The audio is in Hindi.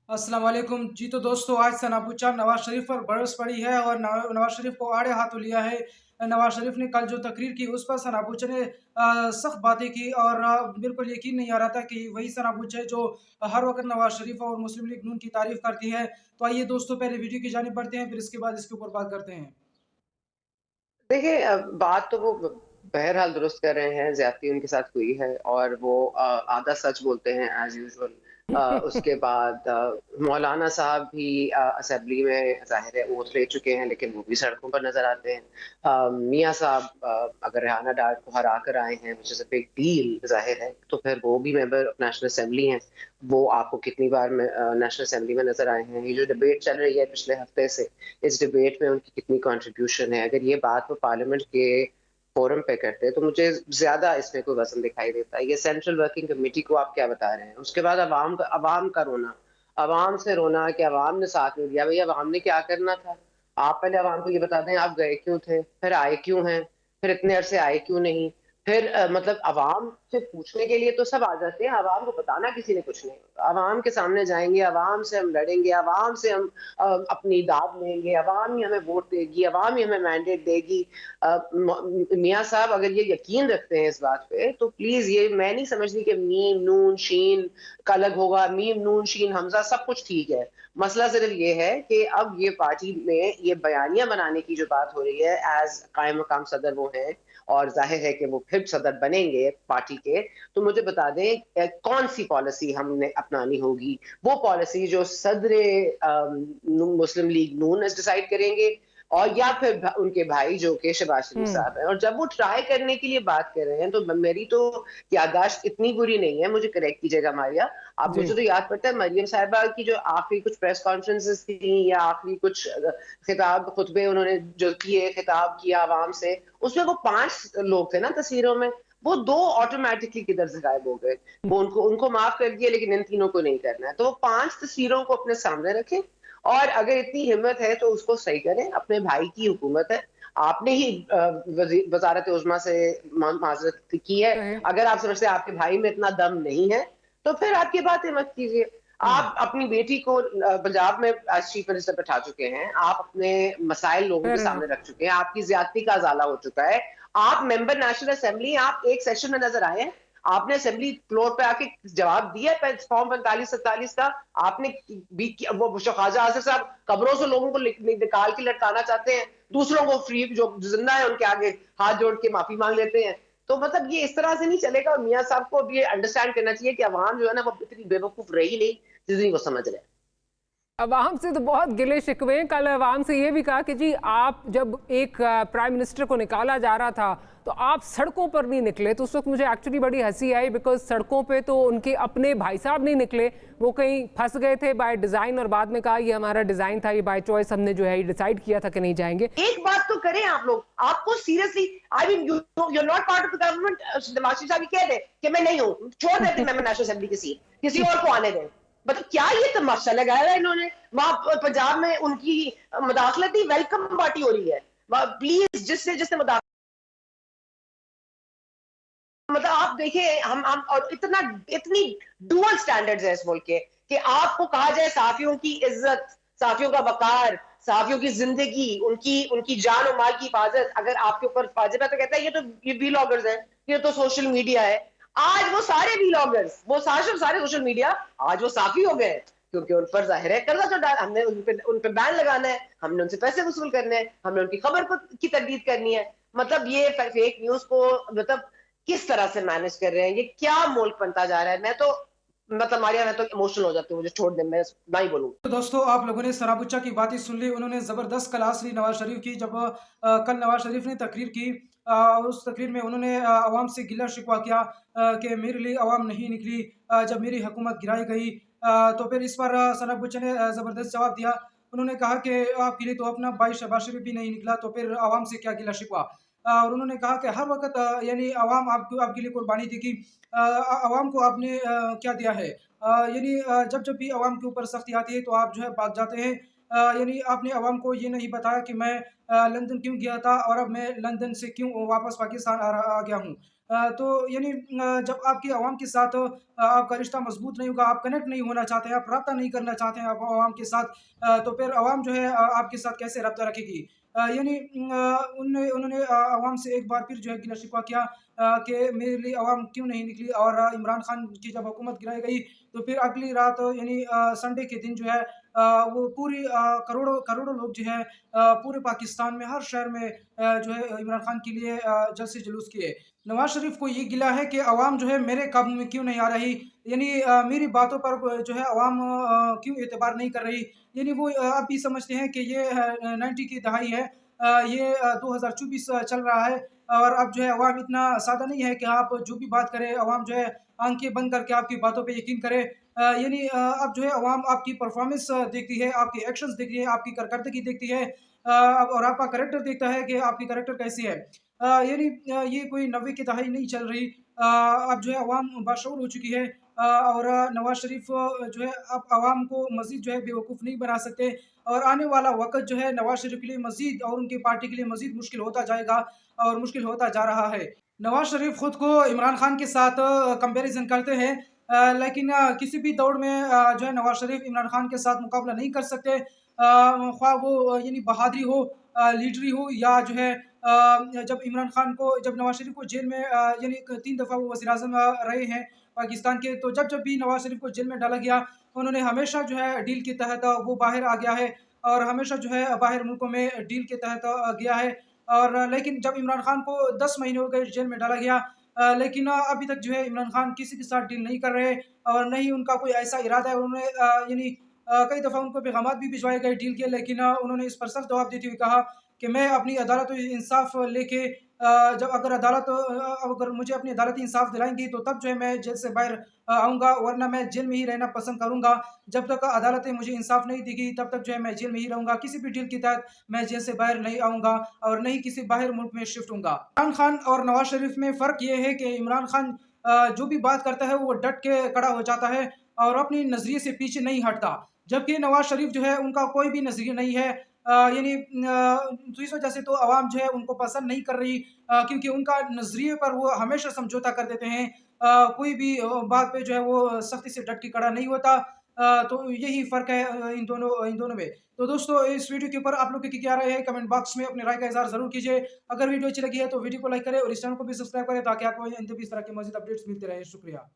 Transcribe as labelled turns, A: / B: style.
A: अस्सलाम वालेकुम। जी तो दोस्तों, आज सनापुचा नवाज शरीफ पर बरस पड़ी है और नवाज शरीफ को आड़े हाथों लिया है। नवाज शरीफ ने कल जो तकरीर की उस पर सनापुचा ने सख्त बातें की और बिल्कुल यकीन नहीं आ रहा था कि वही सनापुचा है जो हर वक्त नवाज शरीफ और मुस्लिम लीग नून की तारीफ करती है। तो आइए दोस्तों, पहले वीडियो की जानिब बढ़ते हैं, फिर इसके बाद इसके ऊपर बात करते हैं।
B: देखिए बात तो वो बहरहाल दुरुस्त कर रहे हैं, ज़्यादती उनके साथ हुई है और वो आधा सच बोलते हैं एज़ यूजुअल। उसके बाद मौलाना साहब भी असेंबली में ज़ाहिर है ओथ ले चुके हैं, लेकिन वो भी सड़कों पर नज़र आते हैं। मियाँ साहब अगर रेहाना डार को हरा कर आए हैं, which is a big deal ज़ाहिर है, तो फिर वो भी मेंबर ऑफ नेशनल असेंबली हैं। वो आपको कितनी बार नेशनल असेंबली में नज़र आए हैं। ये जो डिबेट चल रही है पिछले हफ्ते से, इस डिबेट में उनकी कितनी कंट्रीब्यूशन है, अगर ये बात वो पार्लियामेंट के फोरम पे करते तो मुझे ज्यादा इसमें कोई वजन दिखाई देता है। ये सेंट्रल वर्किंग कमेटी को आप क्या बता रहे हैं? उसके बाद अवाम का रोना, अवाम से रोना कि अवाम ने साथ नहीं दिया। भैया अवाम ने क्या करना था? आप पहले अवाम को ये बता दें, आप गए क्यों थे, फिर आए क्यों हैं, फिर इतने अरसे आए क्यों नहीं। फिर मतलब अवाम से पूछने के लिए तो सब आ जाते हैं, अवाम को बताना किसी ने कुछ नहीं होता। अवाम के सामने जाएंगे, अवाम से हम लड़ेंगे, अवाम से हम अपनी दाद लेंगे, अवाम ही हमें वोट देगी, अवाम ही हमें मैंडेट देगी। मियाँ साहब अगर ये यकीन रखते हैं इस बात पे, तो प्लीज, ये मैं नहीं समझती कि मीम नून शीन का अलग होगा। मीम नून शीन हमजा सब कुछ ठीक है, मसला सिर्फ ये है कि अब ये पार्टी में ये बयानियां बनाने की जो बात हो रही है, एज कायम मकाम सदर वो हैं और जाहिर है कि वो फिर सदर बनेंगे पार्टी के, तो मुझे बता दें कौन सी पॉलिसी हमने अपनानी होगी। वो पॉलिसी जो सदर मुस्लिम लीग नून डिसाइड करेंगे, और या फिर उनके भाई जो कि शहबाज शरीफ
C: हुँ।
B: साहब हैं। और जब वो ट्राई करने के लिए बात कर रहे हैं, तो मेरी तो याददाश्त इतनी बुरी नहीं है, मुझे करेक्ट कीजिएगा मारिया। अब
C: जी।
B: मुझे तो याद पड़ता है मरियम साहिबा की जो आखिरी कुछ प्रेस कॉन्फ्रेंसेस थी या आखिरी कुछ खिताब खुतबे उन्होंने जो किए, खिताब किया आवाम से, उसमें वो 5 लोग थे ना तस्वीरों में, वो 2 ऑटोमेटिकली किधर से गायब हो गए। वो उनको उनको माफ कर दिया, लेकिन इन तीनों को नहीं करना है। तो वो 5 तस्वीरों को अपने सामने रखें, और अगर इतनी हिम्मत है तो उसको सही करें। अपने भाई की हुकूमत है, आपने ही वजारत उजमा से माजरत की है।
C: सही।
B: अगर आप समझते हैं आपके भाई में इतना दम नहीं है, तो फिर आपकी बातें मत कीजिए।
C: हुँ।
B: आप अपनी बेटी को पंजाब में चीफ मिनिस्टर बैठा चुके हैं, आप अपने मसाइल लोगों के
C: फेयर
B: सामने
C: इनफ।
B: रख चुके हैं, आपकी ज्यादती का अजाला हो चुका है। आप मेंबर नेशनल असेंबली, आप एक सेशन में नजर आए हैं, आपने असेंबली फ्लोर पे आके जवाब दिया फॉर्म 45-47 का। आपने भी वो ख्वाजा आसिफ साहब कब्रों से लोगों को निकाल के लटकाना चाहते हैं, दूसरों को फ्री जो जिंदा है उनके आगे हाथ जोड़ के माफी मांग लेते हैं। तो मतलब ये इस तरह से नहीं चलेगा। और मियाँ साहब को अब ये अंडरस्टैंड करना चाहिए कि अवाम जो है ना, वो इतनी बेवकूफ रही नहीं जितनी वो समझ रहे हैं।
C: अवाम से तो बहुत गिले शिकवे हैं। कल अवाम से ये भी कहा कि जी आप जब एक प्राइम मिनिस्टर को निकाला जा रहा था तो आप सड़कों पर नहीं निकले। तो उस वक्त मुझे एक्चुअली बड़ी हंसी आई, बिकॉज सड़कों पे तो उनके अपने भाई साहब नहीं निकले, वो कहीं फंस गए थे बाय डिज़ाइन और बाद में कहा ये हमारा डिज़ाइन था, ये बाय चॉइस हमने जो है ये डिसाइड किया था कि नहीं जाएंगे।
B: एक बात तो करें आप लोग, आपको seriously, I mean you you not part of the government. Nawaz Sharif साहब कह दे कि मैं नहीं हूं, छोड़ देते मैं नेशनल असेंबली की सीट, किसी और को आने दें। मतलब क्या ये तमाशा लगाया है इन्होंने? वहां पंजाब में उनकी मुदाखलती वेलकम पार्टी हो रही है। प्लीज, जिससे जिससे मुदाखलत, मतलब आप देखिए, हम और इतना इतनी डुअल स्टैंडर्ड्स है इस मुल्क के, कि आपको कहा जाए सहाफियों की इज्जत, सहाफियों का वकार, सहाफियों की जिंदगी, उनकी उनकी जान और माल की हिफाजत अगर आपके ऊपर वाजिब है, तो कहता है ये वीलॉगर्स है, ये तो सोशल मीडिया है। आज वो सारे वीलॉगर्स, वो सारे सारे सोशल मीडिया, आज वो साफी हो गए, क्योंकि उन पर जाहिर है कर्जा चढ़ा, हमने उन पे बैन लगाना है, हमने उनसे पैसे वसूल करने हैं, हमने उनकी खबर को की तकदीद करनी है। मतलब ये फेक न्यूज को मतलब किस तरह से मैनेज कर रहे हैं, ये क्या मुल्क बनता जा रहा है। मैं तो मतलब मारिया, मैं तो इमोशनल हो जाती हूँ, मुझे छोड़ दे, मैं ना ही बोलूँ।
A: तो दोस्तों, आप लोगों ने सराबुच्चा की बातें सुन ली। उन्होंने ज़बरदस्त क्लास ली नवाज शरीफ की। जब कल नवाज शरीफ ने तकरीर की, उस तकरीर में उन्होंने आवाम से गिला शिकवा किया कि मेरे लिए आवाम नहीं निकली जब मेरी हुकूमत गिराई गई। तो फिर इस पर सराबुच्चा ने ज़बरदस्त जवाब दिया। उन्होंने कहा कि आपके लिए तो अपना भाई शहबाज शरीफ भी नहीं निकला, तो फिर आवाम से क्या गिला शिकवा। और उन्होंने कहा कि हर वक्त यानी आवाम आपको आपके लिए कुर्बानी देगी। आवाम को आपने क्या दिया है। यानी जब जब भी आवाम के ऊपर सख्ती आती है तो आप जो है भाग जाते हैं। यानी आपने आवाम को ये नहीं बताया कि मैं लंदन क्यों गया था और अब मैं लंदन से क्यों वापस पाकिस्तान आ गया हूँ। तो यानी जब आपकी आवाम के साथ आपका रिश्ता मजबूत नहीं होगा, आप कनेक्ट नहीं होना चाहते हैं, आप रब्ता नहीं करना चाहते हैं आप आवाम के साथ, तो फिर आवाम जो है आपके साथ कैसे रब्ता रखेगी। यानी उन्होंने आवाम से एक बार फिर जो है गिला शिकवा किया कि मेरे लिए आवाम क्यों नहीं निकली, और इमरान खान की जब हुकूमत गिराई गई तो फिर अगली रात यानी संडे के दिन जो है वो पूरी करोड़ों करोड़ों लोग जो है पूरे पाकिस्तान में हर शहर में जो है इमरान खान के लिए जलसे जुलूस किए। नवाज शरीफ को ये गिला है कि अवाम जो है मेरे काबू में क्यों नहीं आ रही, यानी मेरी बातों पर जो है अवाम क्यों एतबार नहीं कर रही। यानी वो अब भी समझते हैं कि ये 90 की दहाई है, ये 2024 चल रहा है, और अब जो है अवाम इतना सादा नहीं है कि आप जो भी बात करें अवाम जो है आंखें बंद करके आपकी बातों पे यकीन करे। यानी अब जो है अवाम आपकी परफॉर्मेंस देखती है, आपके एक्शंस देखती है, आपकी कारकर्दगी देखती है, और आपका कैरेक्टर देखता है कि आपकी कैरेक्टर कैसी है। यानी ये कोई 90 की दहाई नहीं चल रही। अब जो है अवाम बाशऊर हो चुकी है, और नवाज शरीफ जो है अब अवाम को मज़ीद जो है बेवकूफ़ नहीं बना सकते, और आने वाला वक़्त जो है नवाज शरीफ के लिए मज़ीद और उनकी पार्टी के लिए मज़ीद मुश्किल होता जाएगा और मुश्किल होता जा रहा है। नवाज शरीफ खुद को इमरान खान के साथ कंपैरिज़न करते हैं, लेकिन किसी भी दौड़ में जो है नवाज शरीफ इमरान खान के साथ मुकाबला नहीं कर सकते। ख्वाह वो यानी बहादुरी हो, लीडरी हो, या जो है जब इमरान खान को जब नवाज शरीफ को जेल में यानी 3 दफ़ा वो वज़ीर-ए-आज़म रहे हैं पाकिस्तान के, तो जब भी नवाज शरीफ को जेल में डाला गया, उन्होंने हमेशा जो है डील के तहत वो बाहर आ गया है, और हमेशा जो है बाहर मुल्कों में डील के तहत गया है। और लेकिन जब इमरान खान को 10 महीने हो गए जेल में डाला गया, लेकिन अभी तक जो है इमरान खान किसी के साथ डील नहीं कर रहे, और न ही उनका कोई ऐसा इरादा है। उन्होंने यानी कई दफ़ा उनको पैगामात भी भिजवाए गए डील के, लेकिन उन्होंने इस पर सख्त जवाब देते हुए कहा कि मैं अपनी अदालत इंसाफ लेके जब अगर अदालत अगर मुझे अपनी अदालती इंसाफ दिलाएँगी तो तब जो है मैं जेल से बाहर आऊँगा, वरना मैं जेल में ही रहना पसंद करूँगा। जब तक अदालतें मुझे इंसाफ नहीं देगी तब तक जो है मैं जेल में ही रहूँगा। किसी भी डील के तहत मैं जेल से बाहर नहीं आऊँगा और नहीं किसी बाहर मुल्क में शिफ्ट होऊँगा। इमरान खान और नवाज शरीफ में फ़र्क ये है कि इमरान खान जो भी बात करता है वो डट के खड़ा हो जाता है और अपनी नज़रिए से पीछे नहीं हटता। जबकि नवाज शरीफ जो है उनका कोई भी नज़रिया नहीं है, यानी तो इस वजह से तो आवाम जो है उनको पसंद नहीं कर रही, क्योंकि उनका नज़रिए पर वो हमेशा समझौता कर देते हैं। कोई भी बात पे जो है वो सख्ती से डट के खड़ा नहीं होता। तो यही फ़र्क है इन दोनों में। तो दोस्तों इस वीडियो के ऊपर आप लोग की क्या राय है, कमेंट बॉक्स में अपनी राय का इज़हार ज़रूर कीजिए। अगर वीडियो अच्छी लगी है तो वीडियो को लाइक करें और इस चैनल को भी सब्सक्राइब करें, ताकि आपको इस तरह के मज़ीद अपडेट्स मिलते रहें। शुक्रिया।